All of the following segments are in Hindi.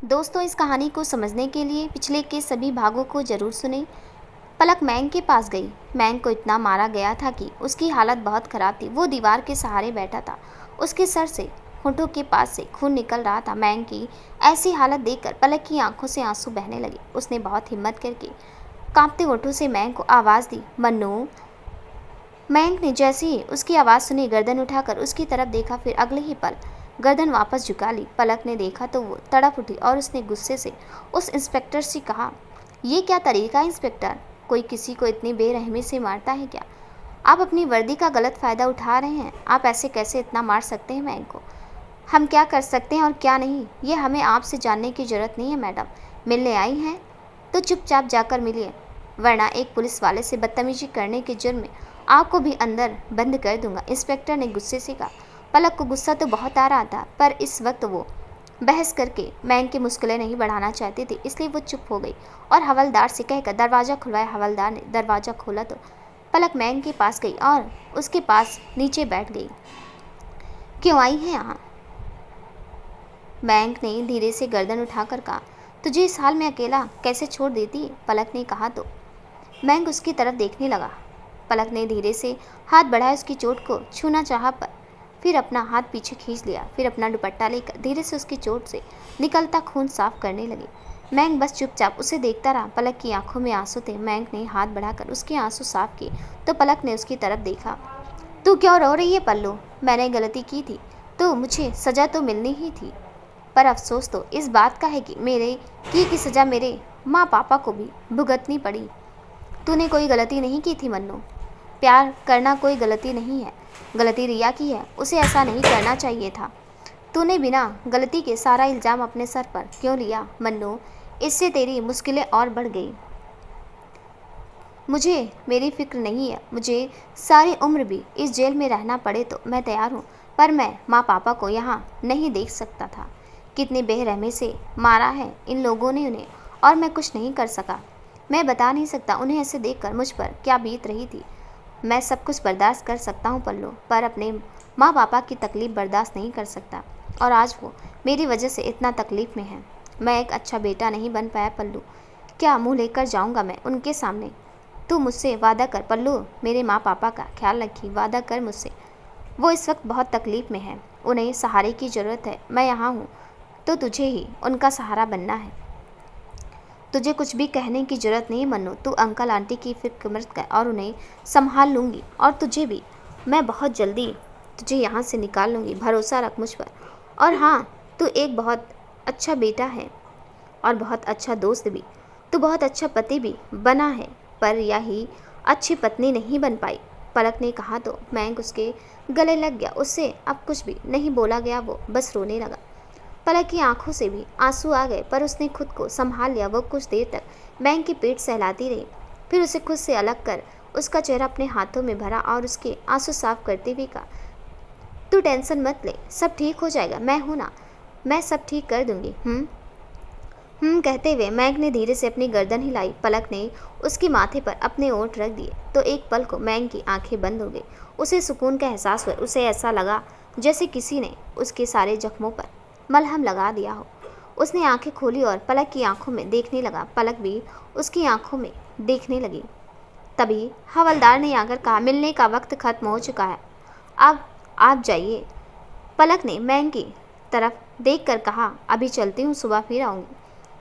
दोस्तों, इस कहानी को समझने के लिए पिछले के सभी भागों को जरूर सुनें। पलक मैंग के पास गई। मैंग को इतना मारा गया था कि उसकी हालत बहुत खराब थी। वो दीवार के सहारे बैठा था। उसके सर से होठों के पास से खून निकल रहा था। मैंग की ऐसी हालत देखकर पलक की आंखों से आंसू बहने लगे। उसने बहुत हिम्मत करके कांपते होठों से मैंग को आवाज़ दी, मन्नू। मैंग ने जैसे ही उसकी आवाज़ सुनी, गर्दन उठाकर उसकी तरफ देखा। फिर अगले ही पल गर्दन वापस झुका ली। पलक ने देखा तो वो तड़प उठी और उसने गुस्से से उस इंस्पेक्टर से कहा, ये क्या तरीका है इंस्पेक्टर? कोई किसी को इतनी बेरहमी से मारता है क्या? आप अपनी वर्दी का गलत फ़ायदा उठा रहे हैं। आप ऐसे कैसे इतना मार सकते हैं मैंग को? हम क्या कर सकते हैं और क्या नहीं, ये हमें आपसे जानने की ज़रूरत नहीं है मैडम। मिलने आई हैं तो चुपचाप जाकर मिलिए, वरना एक पुलिस वाले से बदतमीजी करने के जुर्म में आपको भी अंदर बंद कर दूंगा, इंस्पेक्टर ने गुस्से से कहा। पलक को गुस्सा तो बहुत आ रहा था, पर इस वक्त वो बहस करके मैंग की मुश्किलें नहीं बढ़ाना चाहती थी, इसलिए वो चुप हो गई और हवलदार से कहकर दरवाज़ा खुलवाया। हवलदार ने दरवाज़ा खोला तो पलक मैंग के पास गई और उसके पास नीचे बैठ गई। क्यों आई है यहाँ? मैंग ने धीरे से गर्दन उठाकर कहा, तुझे इस हाल में अकेला कैसे छोड़ देती? पलक ने कहा तो मैंग उसकी तरफ देखने लगा। पलक ने धीरे से हाथ बढ़ाया, उसकी चोट को छूना चाहा, पर फिर अपना हाथ पीछे खींच लिया। फिर अपना दुपट्टा लेकर धीरे से उसकी चोट से निकलता खून साफ करने लगी। मैंग बस चुपचाप उसे देखता रहा। पलक की आंखों में आंसू थे। मैंग ने हाथ बढ़ाकर उसके आंसू साफ किए तो पलक ने उसकी तरफ देखा। तू क्यों रो रही है पल्लू? मैंने गलती की थी तो मुझे सज़ा तो मिलनी ही थी, पर अफसोस तो इस बात का है कि मेरे की सज़ा मेरे माँ पापा को भी भुगतनी पड़ी। तूने कोई गलती नहीं की थी मन्नू। प्यार करना कोई गलती नहीं है। गलती रिया की है, उसे ऐसा नहीं करना चाहिए था। तूने बिना गलती के सारा इल्ज़ाम अपने सर पर क्यों लिया मन्नू? इससे तेरी मुश्किलें और बढ़ गई। मुझे मेरी फिक्र नहीं है। मुझे सारी उम्र भी इस जेल में रहना पड़े तो मैं तैयार हूँ, पर मैं माँ पापा को यहाँ नहीं देख सकता था। कितनी बेरहमी से मारा है इन लोगों ने उन्हें, और मैं कुछ नहीं कर सका। मैं बता नहीं सकता उन्हें ऐसे देखकर मुझ पर क्या बीत रही थी। मैं सब कुछ बर्दाश्त कर सकता हूँ पल्लू, पर अपने माँ पापा की तकलीफ़ बर्दाश्त नहीं कर सकता, और आज वो मेरी वजह से इतना तकलीफ़ में है। मैं एक अच्छा बेटा नहीं बन पाया पल्लू। क्या मुँह लेकर जाऊँगा मैं उनके सामने? तू मुझसे वादा कर पल्लू, मेरे माँ पापा का ख्याल रखी, वादा कर मुझसे। वो इस वक्त बहुत तकलीफ़ में है, उन्हें सहारे की ज़रूरत है। मैं यहाँ हूँ तो तुझे ही उनका सहारा बनना है। तुझे कुछ भी कहने की ज़रूरत नहीं मन्नू। तू अंकल आंटी की फिक्र मत कर और उन्हें संभाल लूँगी, और तुझे भी मैं बहुत जल्दी तुझे यहाँ से निकाल लूँगी। भरोसा रख मुझ पर। और हाँ, तू एक बहुत अच्छा बेटा है और बहुत अच्छा दोस्त भी। तू बहुत अच्छा पति भी बना है, पर यही अच्छी पत्नी नहीं बन पाई, पलक ने कहा तो मैंग उसके गले लग गया। उससे अब कुछ भी नहीं बोला गया, वो बस रोने लगा। पलक की आंखों से भी आंसू आ गए, पर उसने खुद को संभाल लिया। वो कुछ देर तक मैंग के पेट सहलाती रही, फिर उसे खुद से अलग कर उसका चेहरा अपने हाथों में भरा और उसके आंसू साफ करते हुए कहा, तू टेंशन मत ले, सब ठीक हो जाएगा। मैं हूँ ना, मैं सब ठीक कर दूंगी। कहते हुए मैंग ने धीरे से अपनी गर्दन हिलाई। पलक ने उसके माथे पर अपने ओंठ रख दिए तो एक पल को मैंग की आंखें बंद हो गई। उसे सुकून का एहसास हुआ। उसे ऐसा लगा जैसे किसी ने उसके सारे जख्मों पर मलहम लगा दिया हो। उसने आंखें खोली और पलक की आंखों में देखने लगा। पलक भी उसकी आंखों में देखने लगी। तभी हवलदार ने आकर कहा, मिलने का वक्त खत्म हो चुका है, अब आप जाइए। पलक ने मैंग की तरफ देखकर कहा, अभी चलती हूँ, सुबह फिर आऊँगी।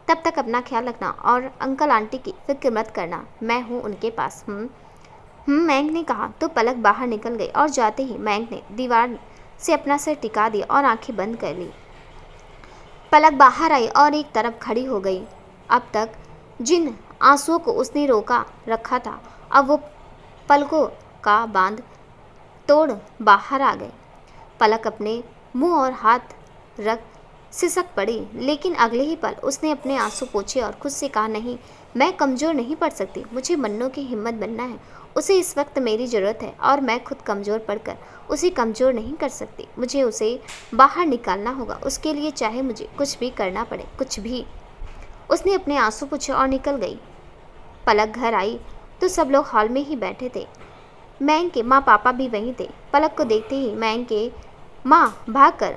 तब तक अपना ख्याल रखना और अंकल आंटी की फिक्र मत करना, मैं हूँ उनके पास। मैंग ने कहा तो पलक बाहर निकल गई, और जाते ही मैंग ने दीवार से अपना सिर टिका दिया और आंखें बंद कर ली। पलक बाहर आई और एक तरफ खड़ी हो गई। अब तक जिन आंसुओं को उसने रोका रखा था, अब वो पलकों का बांध तोड़ बाहर आ गए। पलक अपने मुंह और हाथ रख सिसक पड़ी, लेकिन अगले ही पल उसने अपने आंसू पोंछे और खुद से कहा, नहीं, मैं कमज़ोर नहीं पड़ सकती। मुझे मन्नू की हिम्मत बनना है। उसे इस वक्त मेरी ज़रूरत है और मैं खुद कमज़ोर पड़कर उसे कमज़ोर नहीं कर सकती। मुझे उसे बाहर निकालना होगा, उसके लिए चाहे मुझे कुछ भी करना पड़े, कुछ भी। उसने अपने आंसू पोंछे और निकल गई। पलक घर आई तो सब लोग हॉल में ही बैठे थे। मैंग के माँ पापा भी वहीं थे। पलक को देखते ही मैंग के माँ भागकर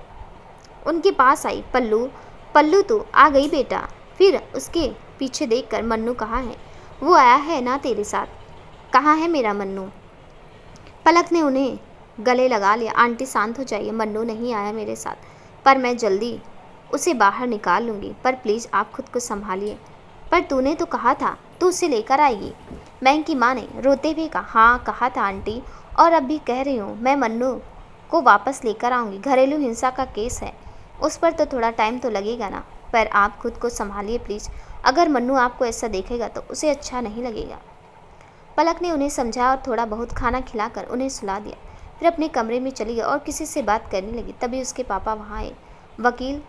उनके पास आई। पल्लू, पल्लू तो आ गई बेटा। फिर उसके पीछे देखकर मन्नू कहाँ है? वो आया है ना तेरे साथ? कहाँ है मेरा मन्नू? पलक ने उन्हें गले लगा लिया। आंटी शांत हो जाइए, मन्नू नहीं आया मेरे साथ, पर मैं जल्दी उसे बाहर निकाल लूँगी, पर प्लीज़ आप खुद को संभालिए। पर तूने तो कहा था तू उसे लेकर आएगी। मैंग की माँ ने रोते हुए कहा। हाँ कहा था आंटी, और अब भी कह रही हूँ, मैं मन्नू को वापस लेकर आऊँगी। घरेलू हिंसा का केस है, उस पर तो थोड़ा टाइम तो लगेगा ना, पर आप खुद को संभालिए प्लीज़। अगर मन्नू आपको ऐसा देखेगा तो उसे अच्छा नहीं लगेगा। पलक ने उन्हें समझाया और थोड़ा बहुत खाना खिलाकर उन्हें सुला दिया। फिर अपने कमरे में चली गई और किसी से बात करने लगी। तभी उसके पापा वहाँ आए। वकील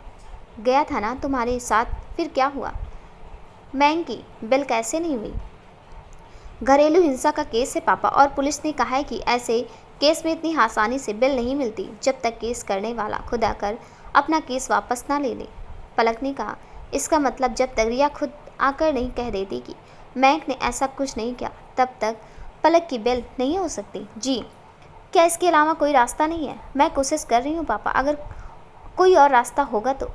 गया था ना तुम्हारे साथ, फिर क्या हुआ? मैंग की बिल कैसे नहीं हुई? घरेलू हिंसा का केस है पापा, और पुलिस ने कहा है कि ऐसे केस में इतनी आसानी से बिल नहीं मिलती जब तक केस करने वाला खुद आकर अपना केस वापस ना ले ले। पलक ने कहा, इसका मतलब जब तक रिया खुद आकर नहीं कह देती कि मैंग ने ऐसा कुछ नहीं किया, तब तक पलक की बिल नहीं हो सकती? जी। क्या इसके अलावा कोई रास्ता नहीं है? मैं कोशिश कर रही हूँ पापा, अगर कोई और रास्ता होगा तो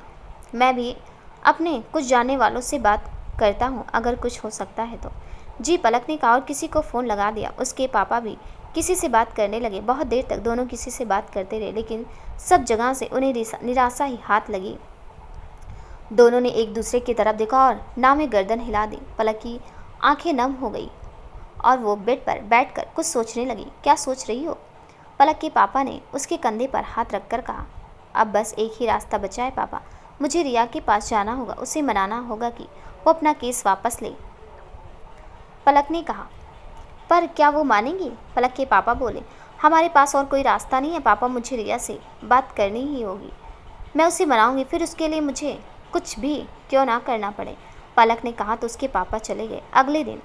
मैं भी अपने कुछ जानने वालों से बात करता हूँ, अगर कुछ हो सकता है तो। जी, पलक ने कहा और किसी को फ़ोन लगा दिया। उसके पापा भी किसी से बात करने लगे। बहुत देर तक दोनों किसी से बात करते रहे, लेकिन सब जगह से उन्हें निराशा ही हाथ लगी। दोनों ने एक दूसरे की तरफ देखा और ना में गर्दन हिला दी। पलक की आंखें नम हो गई और वो बेड पर बैठकर कुछ सोचने लगी। क्या सोच रही हो? पलक के पापा ने उसके कंधे पर हाथ रखकर कहा। अब बस एक ही रास्ता बचा है पापा, मुझे रिया के पास जाना होगा, उसे मनाना होगा कि वो अपना केस वापस ले। पलक ने कहा। पर क्या वो मानेंगी? पलक के पापा बोले। हमारे पास और कोई रास्ता नहीं है पापा, मुझे रिया से बात करनी ही होगी। मैं उसे मनाऊंगी, फिर उसके लिए मुझे कुछ भी क्यों ना करना पड़े। पलक ने कहा तो उसके पापा चले गए। अगले दिन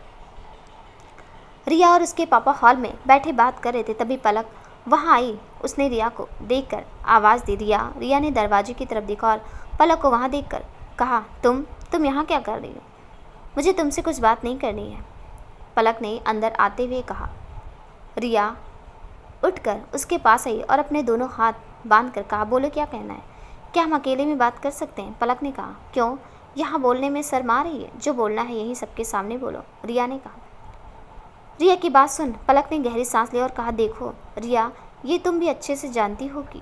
रिया और उसके पापा हॉल में बैठे बात कर रहे थे। तभी पलक वहाँ आई। उसने रिया को देखकर आवाज़ दी। रिया ने दरवाजे की तरफ देखा और पलक को वहाँ देखकर कहा, तुम यहाँ क्या कर रही हो? मुझे तुमसे कुछ बात नहीं करनी है, पलक ने अंदर आते हुए कहा। रिया उठकर उसके पास आई और अपने दोनों हाथ बांधकर कहा, बोलो क्या कहना है? क्या हम अकेले में बात कर सकते हैं? पलक ने कहा। क्यों, यहाँ बोलने में शर्म आ रही है? जो बोलना है यही सबके सामने बोलो, रिया ने कहा। रिया की बात सुन पलक ने गहरी सांस ली और कहा, देखो रिया, ये तुम भी अच्छे से जानती हो कि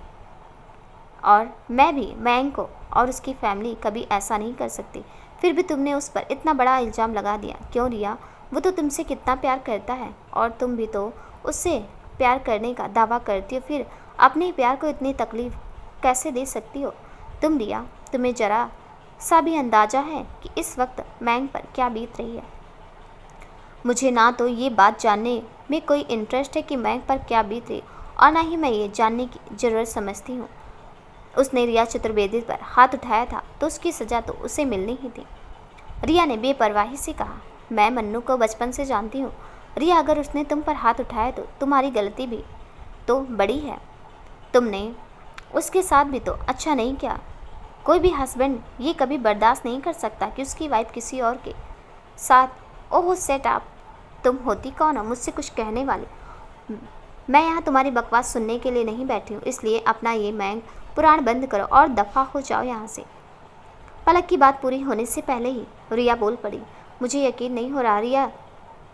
और मैं भी मैंग को और उसकी फैमिली कभी ऐसा नहीं कर सकती, फिर भी तुमने उस पर इतना बड़ा इल्ज़ाम लगा दिया। क्यों रिया, वो तो तुमसे कितना प्यार करता है और तुम भी तो उससे प्यार करने का दावा करती हो, फिर अपने प्यार को इतनी तकलीफ़ कैसे दे सकती हो तुम? रिया, तुम्हें ज़रा सा भी अंदाज़ा है कि इस वक्त मैंग पर क्या बीत रही है? मुझे ना तो ये बात जानने में कोई इंटरेस्ट है कि मैंग पर क्या बीत रही, और ना ही मैं ये जानने की ज़रूरत समझती हूँ। उसने रिया चतुर्वेदी पर हाथ उठाया था तो उसकी सज़ा तो उसे मिलनी ही थी। रिया ने बेपरवाही से कहा, मैं मन्नू को बचपन से जानती हूँ रिया, अगर उसने तुम पर हाथ उठाया तो तुम्हारी गलती भी तो बड़ी है। तुमने उसके साथ भी तो अच्छा नहीं किया। कोई भी हस्बैंड ये कभी बर्दाश्त नहीं कर सकता कि उसकी वाइफ किसी और के साथ। ओह सेट अप, तुम होती कौन हो मुझसे कुछ कहने वाली? मैं यहाँ तुम्हारी बकवास सुनने के लिए नहीं बैठी हूँ, इसलिए अपना ये मैंग पुराण बंद करो और दफ़ा हो जाओ यहाँ से। पलक की बात पूरी होने से पहले ही रिया बोल पड़ी, मुझे यकीन नहीं हो रहा रिया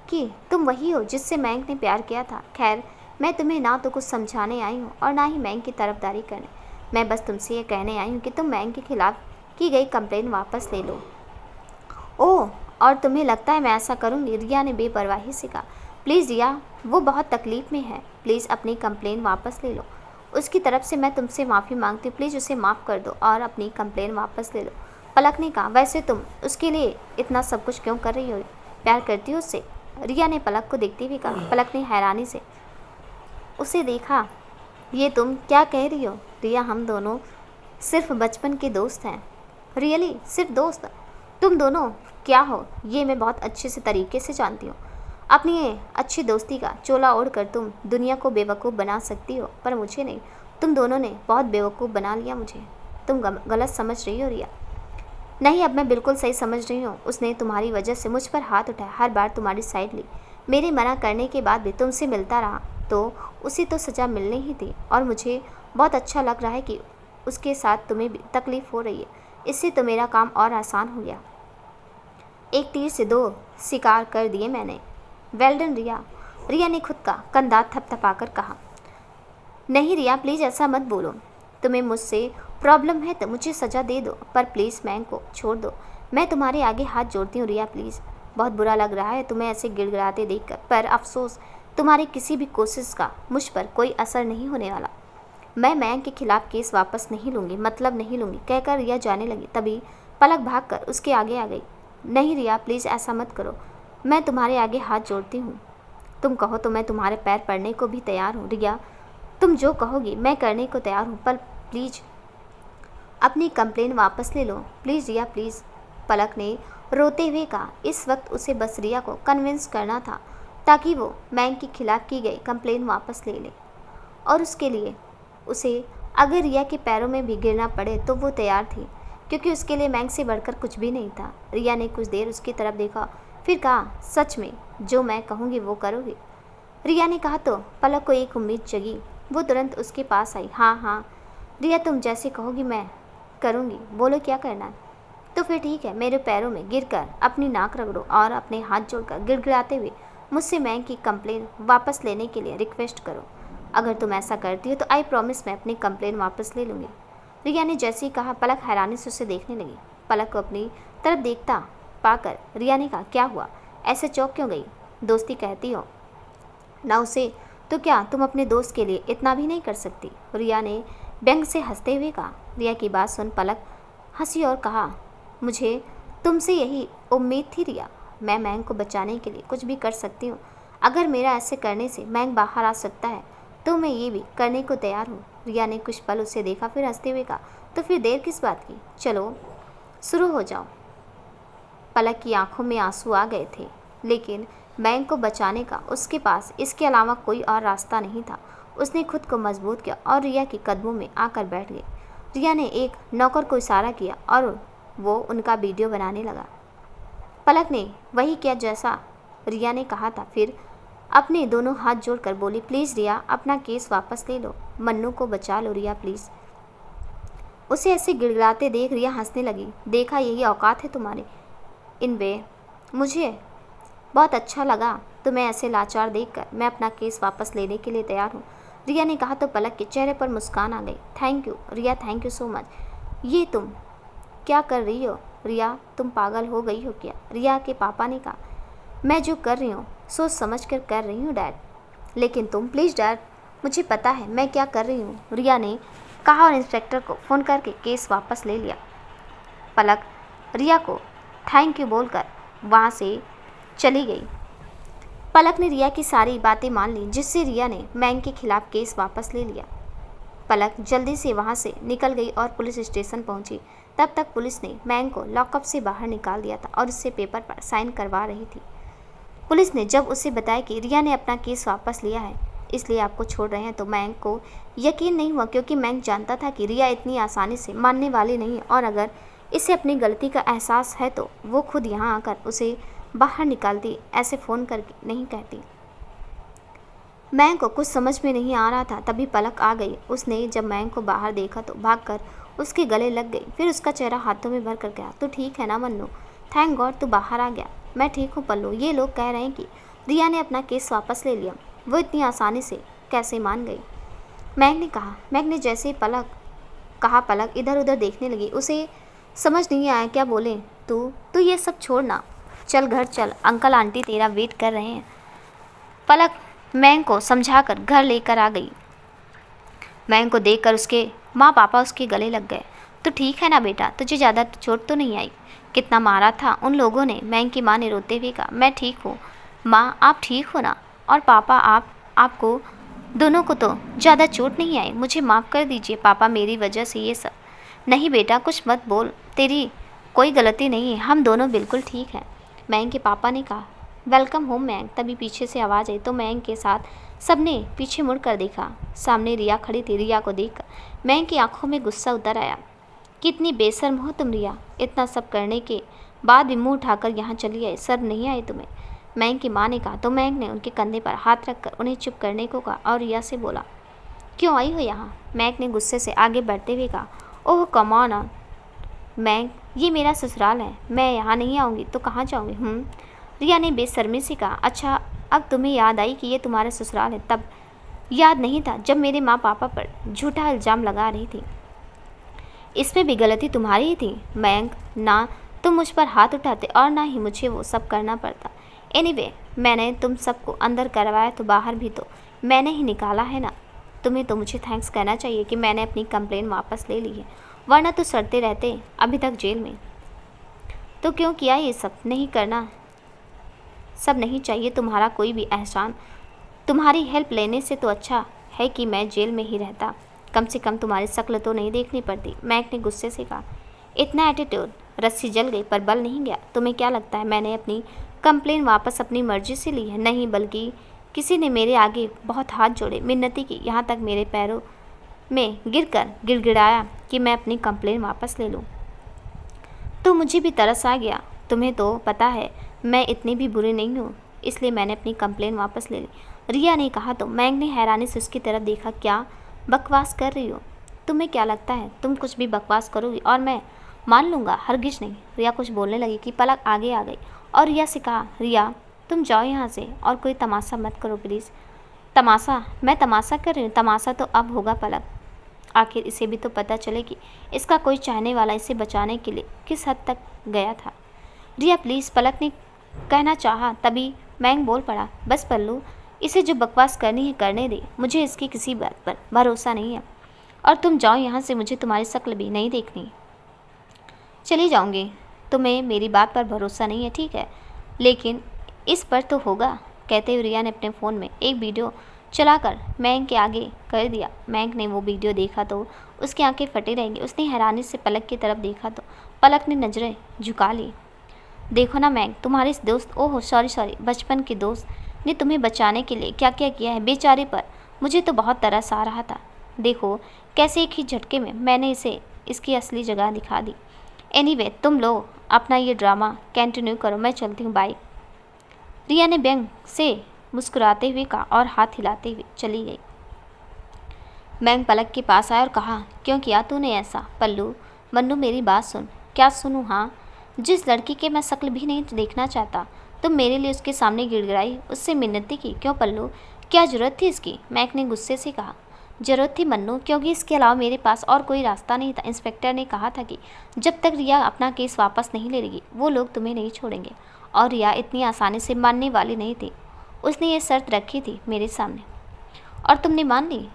कि तुम वही हो जिससे मैंग ने प्यार किया था। खैर, मैं तुम्हें ना तो कुछ समझाने आई हूँ और ना ही मैंग की तरफदारी करने। मैं बस तुमसे ये कहने आई हूँ कि तुम मैंग के खिलाफ़ की गई कंप्लेन वापस ले लो। ओह, और तुम्हें लगता है मैं ऐसा करूँगी? रिया ने बेपरवाही से कहा। प्लीज़ रिया, वो बहुत तकलीफ़ में है, प्लीज़ अपनी कंप्लेन वापस ले लो। उसकी तरफ से मैं तुमसे माफ़ी मांगती हूँ, प्लीज़ उसे माफ़ कर दो और अपनी कंप्लेन वापस ले लो। पलक ने कहा, वैसे तुम उसके लिए इतना सब कुछ क्यों कर रही हो? प्यार करती हो उससे? रिया ने पलक को देखते हुए कहा। पलक ने हैरानी से उसे देखा। ये तुम क्या कह रही हो रिया? हम दोनों सिर्फ बचपन के दोस्त हैं। रियली? सिर्फ दोस्त? तुम दोनों क्या हो ये मैं बहुत अच्छे से तरीके से जानती हूँ। अपनी ये अच्छी दोस्ती का चोला ओढ़कर तुम दुनिया को बेवकूफ़ बना सकती हो, पर मुझे नहीं। तुम दोनों ने बहुत बेवकूफ़ बना लिया मुझे। तुम गलत समझ रही हो रिया। नहीं, अब मैं बिल्कुल सही समझ रही हूँ। उसने तुम्हारी वजह से मुझ पर हाथ उठाया, हर बार तुम्हारी साइड ली, मेरे मना करने के बाद भी तुमसे मिलता रहा, तो उसे तो सज़ा मिलनी ही थी। और मुझे बहुत अच्छा लग रहा है कि उसके साथ तुम्हें भी तकलीफ़ हो रही है। इससे तो मेरा काम और आसान हो गया। एक तीर से दो शिकार कर दिए मैंने। वेल डन रिया। रिया ने खुद का कंधा थपथपाकर कहा। नहीं रिया, प्लीज़ ऐसा मत बोलो। तुम्हें मुझसे प्रॉब्लम है तो मुझे सज़ा दे दो, पर प्लीज़ मैंग को छोड़ दो। मैं तुम्हारे आगे हाथ जोड़ती हूँ रिया, प्लीज़। बहुत बुरा लग रहा है तुम्हें ऐसे गिड़गिड़ाते देखकर, पर अफसोस तुम्हारी किसी भी कोशिश का मुझ पर कोई असर नहीं होने वाला। मैं मैंग के खिलाफ केस वापस नहीं लूँगी, मतलब नहीं लूँगी, कहकर रिया जाने लगी। तभी पलक भागकर उसके आगे आ गई। नहीं रिया, प्लीज़ ऐसा मत करो। मैं तुम्हारे आगे हाथ जोड़ती हूँ। तुम कहो तो मैं तुम्हारे पैर पड़ने को भी तैयार हूँ रिया। तुम जो कहोगी मैं करने को तैयार हूँ, पर प्लीज़ अपनी कंप्लेन वापस ले लो, प्लीज़ रिया, प्लीज़। पलक ने रोते हुए कहा। इस वक्त उसे बस रिया को कन्विंस करना था ताकि वो मैंग के खिलाफ की गई कंप्लेन वापस ले ले, और उसके लिए उसे अगर रिया के पैरों में भी गिरना पड़े तो वो तैयार थी, क्योंकि उसके लिए मैंग से बढ़कर कुछ भी नहीं था। रिया ने कुछ देर उसकी तरफ देखा, फिर कहा, सच में जो मैं कहूँगी वो करोगी? रिया ने कहा तो पलक को एक उम्मीद जगी। वो तुरंत उसके पास आई। हाँ हाँ रिया, तुम जैसे कहोगी मैं करूँगी, बोलो क्या करना है? तो फिर ठीक है, मेरे पैरों में गिरकर अपनी नाक रगड़ो और अपने हाथ जोड़कर गिड़गिड़ाते हुए मुझसे मैंग की कंप्लेन वापस लेने के लिए रिक्वेस्ट करो। अगर तुम ऐसा करती हो तो आई प्रॉमिस मैं अपनी कंप्लेन वापस ले लूँगी। रिया ने जैसे ही कहा, पलक हैरानी से उसे देखने लगी। पलक को अपनी तरफ देखता पाकर रिया ने कहा, क्या हुआ, ऐसे चौंक क्यों गई? दोस्ती कहती हो ना उसे, तो क्या तुम अपने दोस्त के लिए इतना भी नहीं कर सकती? रिया ने व्यंग से हंसते हुए कहा। रिया की बात सुन पलक हंसी और कहा, मुझे तुमसे यही उम्मीद थी रिया। मैं मैंग को बचाने के लिए कुछ भी कर सकती हूँ। अगर मेरा ऐसे करने से मैंग बाहर आ सकता है तो मैं ये भी करने को तैयार हूँ। रिया ने कुछ पल उसे देखा, फिर हंसते हुए कहा, तो फिर देर किस बात की, चलो शुरू हो जाओ। पलक की आंखों में आंसू आ गए थे, लेकिन मैंग को बचाने का उसके पास इसके अलावा कोई और रास्ता नहीं था। उसने खुद को मजबूत किया और रिया के कदमों में आकर बैठ गई। रिया ने एक नौकर को इशारा किया और वो उनका वीडियो बनाने लगा। पलक ने वही किया जैसा रिया ने कहा था, फिर अपने दोनों हाथ जोड़कर बोली, प्लीज़ रिया, अपना केस वापस ले लो, मन्नू को बचा लो रिया, प्लीज़। उसे ऐसे गिड़गिड़ाते देख रिया हंसने लगी। देखा, यही औकात है तुम्हारे इन बे। मुझे बहुत अच्छा लगा तुम्हें ऐसे लाचार देखकर। मैं अपना केस वापस लेने के लिए तैयार हूँ, रिया ने कहा तो पलक के चेहरे पर मुस्कान आ गई। Thank you Riya, thank you so much. ये तुम क्या कर रही हो रिया, तुम पागल हो गई हो क्या? रिया के पापा ने कहा। मैं जो कर रही हूँ सोच समझ कर रही हूँ डैड। लेकिन तुम, प्लीज़ डैड, मुझे पता है मैं क्या कर रही हूँ, रिया ने कहा और इंस्पेक्टर को फ़ोन करके केस वापस ले लिया। पलक रिया को थैंक यू बोलकर वहाँ से चली गई। पलक ने रिया की सारी बातें मान ली, जिससे रिया ने मैंग के खिलाफ केस वापस ले लिया। पलक जल्दी से वहाँ से निकल गई और पुलिस स्टेशन पहुँची। तब तक पुलिस ने मैंग को लॉकअप से बाहर निकाल दिया था और उससे पेपर पर साइन करवा रही थी। पुलिस ने जब उसे बताया कि रिया ने अपना केस वापस लिया है, इसलिए आपको छोड़ रहे हैं, तो मैंग को यकीन नहीं हुआ, क्योंकि मैंग जानता था कि रिया इतनी आसानी से मानने वाली नहीं है, और अगर इसे अपनी गलती का एहसास है तो वो खुद यहाँ आकर उसे बाहर निकालती, ऐसे फ़ोन करके नहीं कहती। मैंग को कुछ समझ में नहीं आ रहा था, तभी पलक आ गई। उसने जब मैंग को बाहर देखा तो भागकर उसके गले लग गई, फिर उसका चेहरा हाथों में भर कर गया। तो ठीक है ना मन्नू, थैंक गॉड तू बाहर आ गया। मैं ठीक हूँ पल्लू, ये लोग कह रहे हैं कि रिया ने अपना केस वापस ले लिया, वो इतनी आसानी से कैसे मान गई? मैंग ने कहा। मैंग ने जैसे ही पलक इधर उधर देखने लगी। उसे समझ नहीं आया क्या बोले। तू ये सब छोड़ना, चल घर चल, अंकल आंटी तेरा वेट कर रहे हैं। पलक मैंग को समझाकर घर लेकर आ गई। मैंग को देखकर उसके माँ पापा उसके गले लग गए। तो ठीक है ना बेटा, तुझे ज़्यादा चोट तो नहीं आई? कितना मारा था उन लोगों ने? मैंग की माँ ने रोते हुए कहा। मैं ठीक हूँ माँ, आप ठीक हो ना? और पापा, आपको दोनों को तो ज़्यादा चोट नहीं आई? मुझे माफ़ कर दीजिए पापा, मेरी वजह से ये सब। नहीं बेटा, कुछ मत बोल, तेरी कोई गलती नहीं है, हम दोनों बिल्कुल ठीक हैं, मैंग के पापा ने कहा। वेलकम होम मैंग। तभी पीछे से आवाज़ आई तो मैंग के साथ सबने पीछे मुड़कर देखा। सामने रिया खड़ी थी। रिया को देखकर मैंग की आंखों में गुस्सा उतर आया। कितनी बेशर्म हो तुम रिया, इतना सब करने के बाद भी मुंह उठाकर यहाँ चली आई, शर्म नहीं आई तुम्हें? मैंग की माँ ने कहा तो मैंग ने उनके कंधे पर हाथ रखकर उन्हें चुप करने को कहा और रिया से बोला, क्यों आई हो यहाँ? मैंग ने गुस्से से आगे बढ़ते हुए कहा, ओह कम ऑन, मैं, ये मेरा ससुराल है, मैं यहाँ नहीं आऊँगी तो कहाँ जाऊँगी? रिया ने बेशर्मी से कहा। अच्छा, अब तुम्हें याद आई कि ये तुम्हारा ससुराल है? तब याद नहीं था जब मेरे माँ पापा पर झूठा इल्ज़ाम लगा रही थी। इसमें भी गलती तुम्हारी ही थी मयंक, ना तुम मुझ पर हाथ उठाते और ना ही मुझे वो सब करना पड़ता। एनीवे, मैंने तुम सबको अंदर करवाया तो बाहर भी तो मैंने ही निकाला है ना। तुम्हें तो मुझे थैंक्स कहना चाहिए कि मैंने अपनी कंप्लेन वापस ले ली है, वरना तो सड़ते रहते अभी तक जेल में। तो क्यों किया ये सब? नहीं करना सब नहीं चाहिए तुम्हारा कोई भी एहसान। तुम्हारी हेल्प लेने से तो अच्छा है कि मैं जेल में ही रहता, कम से कम तुम्हारी शक्ल तो नहीं देखनी पड़ती। मैक ने गुस्से से कहा। इतना एटीट्यूड, रस्सी जल गई पर बल नहीं गया। तुम्हें क्या लगता है मैंने अपनी कंप्लेन वापस अपनी मर्जी से ली है? नहीं, बल्कि किसी ने मेरे आगे बहुत हाथ जोड़े, मिन्नती की, यहाँ तक मेरे पैरों में गिरकर गिड़गिड़ाया कि मैं अपनी कंप्लेन वापस ले लूँ। तो मुझे भी तरस आ गया। तुम्हें तो पता है मैं इतनी भी बुरी नहीं हूँ, इसलिए मैंने अपनी कंप्लेन वापस ले ली, रिया ने कहा। तो मैंग ने हैरानी से उसकी तरफ देखा। क्या बकवास कर रही हो? तुम्हें क्या लगता है तुम कुछ भी बकवास करोगी और मैं मान लूँगा? हरगिज नहीं। रिया कुछ बोलने लगी कि पलक आगे आ गई और रिया से कहा, रिया तुम जाओ यहाँ से और कोई तमाशा मत करो प्लीज़। तमाशा? मैं तमाशा कर रही हूँ? तमाशा तो अब होगा पलक। आखिर इसे भी तो पता चले कि इसका कोई चाहने वाला इसे बचाने के लिए किस हद तक गया था। रिया प्लीज़, पलक ने कहना चाहा, तभी मैंग बोल पड़ा। बस पल्लू, इसे जो बकवास करनी है करने दे, मुझे इसकी किसी बात पर भरोसा नहीं है। और तुम जाओ यहाँ से, मुझे तुम्हारी शक्ल भी नहीं देखनी। चली जाऊँगी। तुम्हें मेरी बात पर भरोसा नहीं है, ठीक है, लेकिन इस पर तो होगा। कहते हुए रिया ने अपने फ़ोन में एक वीडियो चलाकर मैंग के आगे कर दिया। मैंग ने वो वीडियो देखा तो उसकी आंखें फटी रहेंगी। उसने हैरानी से पलक की तरफ देखा तो पलक ने नज़रें झुका ली। देखो ना मैंग, तुम्हारे इस दोस्त, ओह सॉरी, बचपन के दोस्त ने तुम्हें बचाने के लिए क्या क्या किया है बेचारे पर। मुझे तो बहुत तरस आ रहा था। देखो कैसे एक ही झटके में मैंने इसे इसकी असली जगह दिखा दी। एनीवे, तुम लोग अपना ये ड्रामा कंटिन्यू करो, मैं चलती हूँ, बाय। रिया ने व्यंग से मुस्कुराते हुए कहा और हाथ हिलाते हुए चली गई। मैंग पलक के पास आया और कहा, क्यों किया तूने ऐसा? पल्लू, मन्नू मेरी बात सुन। क्या सुनूं? हाँ, जिस लड़की के मैं शक्ल भी नहीं देखना चाहता, तुम मेरे लिए उसके सामने गिड़गिड़ाई, उससे मिन्नती की। क्यों पल्लू, क्या ज़रूरत थी इसकी? मैक ने गुस्से से कहा। ज़रूरत थी मन्नू, क्योंकि इसके अलावा मेरे पास और कोई रास्ता नहीं था। इंस्पेक्टर ने कहा था कि जब तक रिया अपना केस वापस नहीं ले लेगी वो लोग तुम्हें नहीं छोड़ेंगे, और रिया इतनी आसानी से मानने वाली नहीं थी। उसने ये शर्त रखी थी मेरे सामने और तुमने मान ली।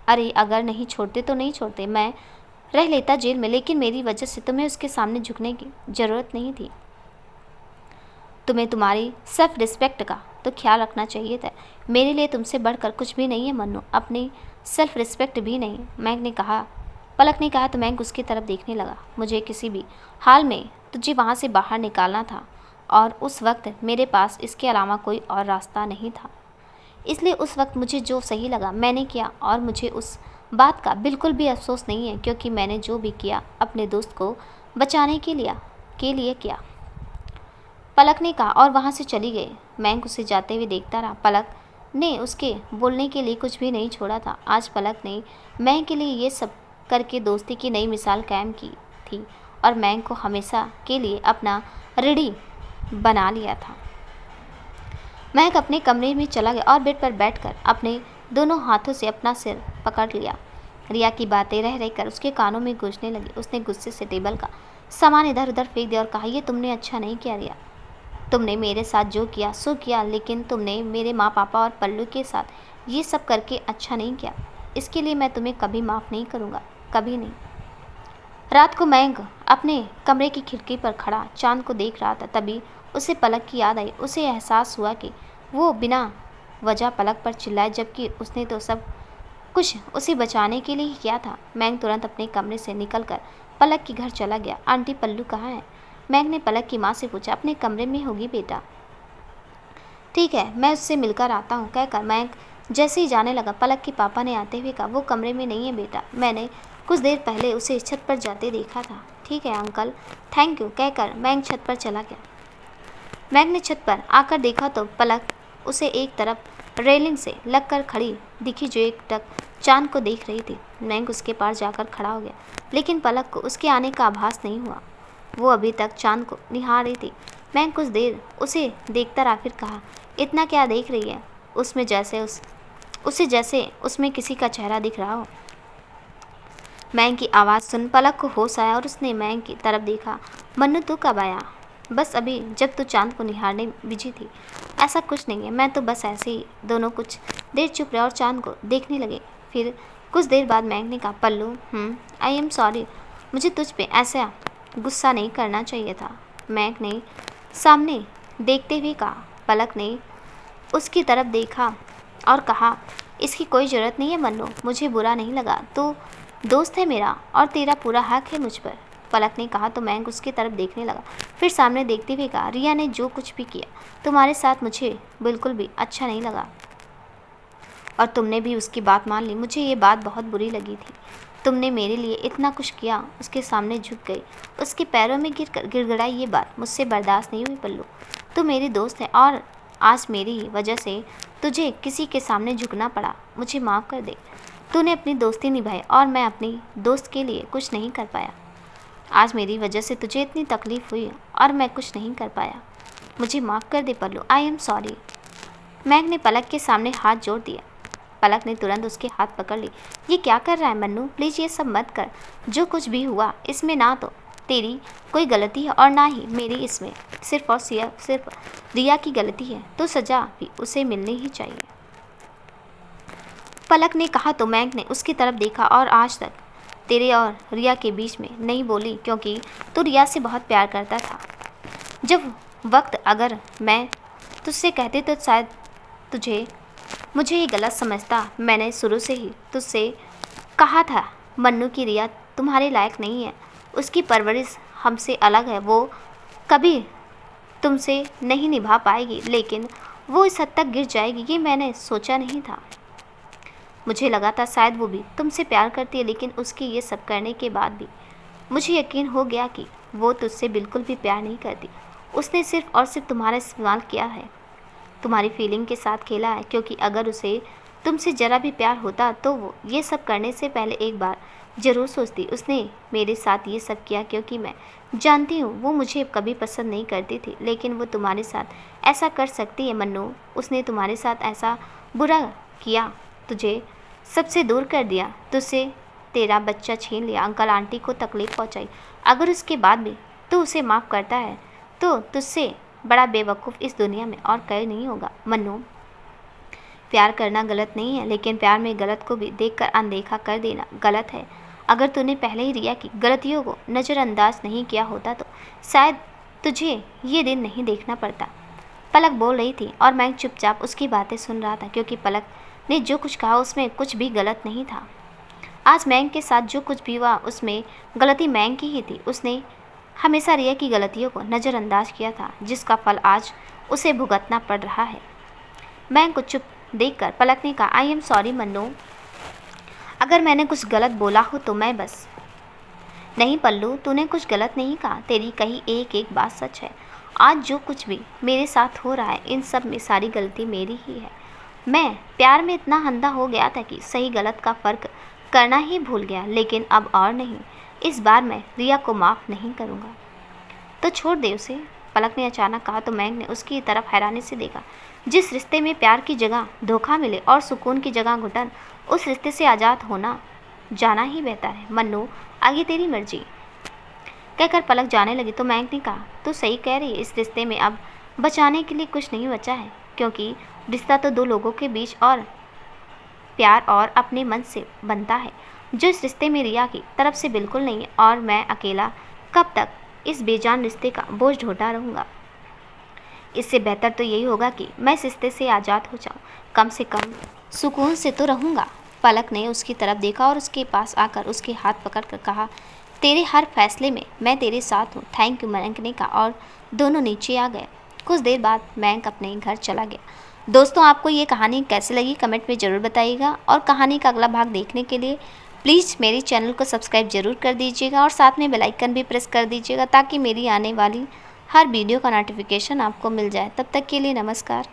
अरे अगर नहीं छोड़ते तो नहीं छोड़ते, मैं रह लेता जेल में, लेकिन मेरी वजह से तुम्हें उसके सामने झुकने की ज़रूरत नहीं थी। तुम्हें तुम्हारी सेल्फ रिस्पेक्ट का तो ख्याल रखना चाहिए था। मेरे लिए तुमसे बढ़कर कुछ भी नहीं है मन्नू, अपनी सेल्फ रिस्पेक्ट भी नहीं। मैंग ने कहा। पलक ने कहा तो मैंग उसकी तरफ देखने लगा। मुझे किसी भी हाल में तुझे वहाँ से बाहर निकालना था और उस वक्त मेरे पास इसके अलावा कोई और रास्ता नहीं था, इसलिए उस वक्त मुझे जो सही लगा मैंने किया और मुझे उस बात का बिल्कुल भी अफसोस नहीं है, क्योंकि मैंने जो भी किया अपने दोस्त को बचाने के लिए किया। पलक ने कहा और वहाँ से चली गई। मैंग उसे जाते हुए देखता रहा। पलक ने उसके बोलने के लिए कुछ भी नहीं छोड़ा था। आज पलक ने मैंग के लिए ये सब करके दोस्ती की नई मिसाल कायम की थी और मैंग को हमेशा के लिए अपना ऋणी बना लिया था। मैंग अपने कमरे में चला गया और बेड पर बैठकर अपने दोनों हाथों से अपना सिर पकड़ लिया। रिया की बातें रह रहकर उसके कानों में गूंजने लगी। उसने गुस्से से टेबल का सामान इधर उधर फेंक दिया और कहा, ये तुमने अच्छा नहीं किया रिया। तुमने मेरे साथ जो किया सो किया, लेकिन तुमने मेरे माँ पापा और पल्लू के साथ ये सब करके अच्छा नहीं किया। इसके लिए मैं तुम्हें कभी माफ़ नहीं करूँगा, कभी नहीं। रात को मैंग अपने कमरे की खिड़की पर खड़ा चांद को देख रहा था। तभी उसे पलक की याद आई। उसे एहसास हुआ कि वो बिना वजह पलक पर चिल्लाए, जबकि उसने तो सब कुछ उसे बचाने के लिए ही किया था। मैंग तुरंत अपने कमरे से निकलकर पलक के घर चला गया। आंटी पल्लू कहाँ है? मैंग ने पलक की माँ से पूछा। अपने कमरे में होगी बेटा। ठीक है, मैं उससे मिलकर आता हूँ, कहकर मैंग जैसे ही जाने लगा। पलक के पापा ने आते हुए कहा, वो कमरे में नहीं है बेटा, मैंने कुछ देर पहले उसे छत पर जाते देखा था। ठीक है अंकल, थैंक यू, कहकर मैंग छत पर चला गया। मैंग ने छत पर आकर देखा तो पलक उसे एक तरफ रेलिंग से लगकर खड़ी दिखी, जो एक टक चांद को देख रही थी। मयंक उसके पास जाकर खड़ा हो गया, लेकिन पलक को उसके आने का आभास नहीं हुआ। वो अभी तक चांद को निहार रही थी। मयंक कुछ देर उसे देखता रहा, फिर कहा, इतना क्या देख रही है? उसे जैसे उसमें किसी का चेहरा दिख रहा हो। मयंक की आवाज़ सुन पलक को होश आया और उसने मयंक की तरफ देखा। मन्नू, तू कब आया? बस अभी, जब तू चांद को निहारने बिजी थी। ऐसा कुछ नहीं है, मैं तो बस ऐसे ही। दोनों कुछ देर चुप रहे और चांद को देखने लगे। फिर कुछ देर बाद मयंक ने कहा, पल्लू, आई एम सॉरी, मुझे तुझ पे ऐसा गुस्सा नहीं करना चाहिए था। मयंक ने सामने देखते हुए कहा। पलक ने उसकी तरफ देखा और कहा, इसकी कोई ज़रूरत नहीं है मन्नू, मुझे बुरा नहीं लगा। तो दोस्त है मेरा और तेरा पूरा हक है मुझ पर। पलक ने कहा तो मयंक उसकी तरफ देखने लगा। फिर सामने देखते हुए कहा, रिया ने जो कुछ भी किया तुम्हारे साथ मुझे बिल्कुल भी अच्छा नहीं लगा और तुमने भी उसकी बात मान ली। मुझे ये बात बहुत बुरी लगी थी। तुमने मेरे लिए इतना कुछ किया, उसके सामने झुक गई, उसके पैरों में गिड़गिड़ाई। ये बात मुझसे बर्दाश्त नहीं हुई पल्लू। तू मेरी दोस्त है और आज मेरी ही वजह से तुझे किसी के सामने झुकना पड़ा। मुझे माफ़ कर दे। तूने अपनी दोस्ती निभाई और मैं अपनी दोस्त के लिए कुछ नहीं कर पाया। आज मेरी वजह से तुझे इतनी तकलीफ़ हुई और मैं कुछ नहीं कर पाया। मुझे माफ़ कर दे पल्लू, आई एम सॉरी। मयंक ने पलक के सामने हाथ जोड़ दिया। पलक ने तुरंत उसके हाथ पकड़ ली। ये क्या कर रहा है मन्नू? प्लीज़ ये सब मत कर। जो कुछ भी हुआ इसमें ना तो तेरी कोई गलती है और ना ही मेरी। इसमें सिर्फ और सिर्फ रिया की गलती है, तो सज़ा भी उसे मिलनी ही चाहिए। पलक ने कहा तो मयंक ने उसकी तरफ देखा और आज तक तेरे और रिया के बीच में नहीं बोली, क्योंकि तू रिया से बहुत प्यार करता था। जब वक्त अगर मैं तुझसे कहती तो शायद मुझे ये गलत समझता। मैंने शुरू से ही तुझसे कहा था मन्नू की रिया तुम्हारे लायक नहीं है। उसकी परवरिश हमसे अलग है, वो कभी तुमसे नहीं निभा पाएगी, लेकिन वो इस हद तक गिर जाएगी ये मैंने सोचा नहीं था। मुझे लगा था शायद वो भी तुमसे प्यार करती है, लेकिन उसके ये सब करने के बाद भी मुझे यकीन हो गया कि वो तुझसे बिल्कुल भी प्यार नहीं करती। उसने सिर्फ और सिर्फ तुम्हारा इस्तेमाल किया है, तुम्हारी फीलिंग के साथ खेला है। क्योंकि अगर उसे तुमसे ज़रा भी प्यार होता तो वो ये सब करने से पहले एक बार ज़रूर सोचती। उसने मेरे साथ ये सब किया क्योंकि मैं जानती हूँ वो मुझे कभी पसंद नहीं करती थी, लेकिन वो तुम्हारे साथ ऐसा कर सकती है मन्नू। उसने तुम्हारे साथ ऐसा बुरा किया, तुझे सबसे दूर कर दिया, तुझसे तेरा बच्चा छीन लिया, अंकल आंटी को तकलीफ़ पहुँचाई। अगर उसके बाद भी तू उसे माफ़ करता है तो तुझसे बड़ा बेवकूफ़ इस दुनिया में और कोई नहीं होगा मन्नू। प्यार करना गलत नहीं है, लेकिन प्यार में गलत को भी देखकर अनदेखा कर देना गलत है। अगर तूने पहले ही रिया की गलतियों को नज़रअंदाज नहीं किया होता तो शायद तुझे ये दिन नहीं देखना पड़ता। पलक बोल रही थी और मैं चुपचाप उसकी बातें सुन रहा था, क्योंकि पलक ने जो कुछ कहा उसमें कुछ भी गलत नहीं था। आज मयंक के साथ जो कुछ भी हुआ उसमें गलती मयंक की ही थी। उसने हमेशा रिया की गलतियों को नज़रअंदाज किया था, जिसका फल आज उसे भुगतना पड़ रहा है। मयंक को चुप देखकर पलक ने कहा, आई एम सॉरी मन्नू, अगर मैंने कुछ गलत बोला हो तो मैं बस। नहीं पल्लू, तूने कुछ गलत नहीं कहा, तेरी कही एक एक बात सच है। आज जो कुछ भी मेरे साथ हो रहा है इन सब में सारी गलती मेरी ही है। मैं प्यार में इतना अंधा हो गया था कि सही गलत का फ़र्क करना ही भूल गया, लेकिन अब और नहीं। इस बार मैं रिया को माफ़ नहीं करूँगा। तो छोड़ दे उसे, पलक ने अचानक कहा तो मयंक ने उसकी तरफ हैरानी से देखा। जिस रिश्ते में प्यार की जगह धोखा मिले और सुकून की जगह घुटन, उस रिश्ते से आज़ाद होना जाना ही बेहतर है। मन्नू, आगे तेरी मर्जी। कहकर पलक जाने लगी तो मयंक ने कहा, तू सही कह रही है, इस रिश्ते में अब बचाने के लिए कुछ नहीं बचा है, क्योंकि रिश्ता तो दो लोगों के बीच और प्यार और अपने मन से बनता है, जो इस रिश्ते में रिया की तरफ से बिल्कुल नहीं है। और मैं अकेला कब तक इस बेजान रिश्ते का बोझ ढोता रहूँगा। इससे बेहतर तो यही होगा कि मैं इस रिश्ते से आज़ाद हो जाऊँ, कम से कम सुकून से तो रहूँगा। पलक ने उसकी तरफ देखा और उसके पास आकर उसके हाथ पकड़ कर कहा, तेरे हर फैसले में मैं तेरे साथ हूँ। थैंक यू, मयंक ने कहा और दोनों नीचे आ गए। कुछ देर बाद मयंक अपने घर चला गया। दोस्तों, आपको ये कहानी कैसी लगी कमेंट में ज़रूर बताइएगा, और कहानी का अगला भाग देखने के लिए प्लीज़ मेरे चैनल को सब्सक्राइब ज़रूर कर दीजिएगा और साथ में बेल आइकन भी प्रेस कर दीजिएगा, ताकि मेरी आने वाली हर वीडियो का नोटिफिकेशन आपको मिल जाए। तब तक के लिए नमस्कार।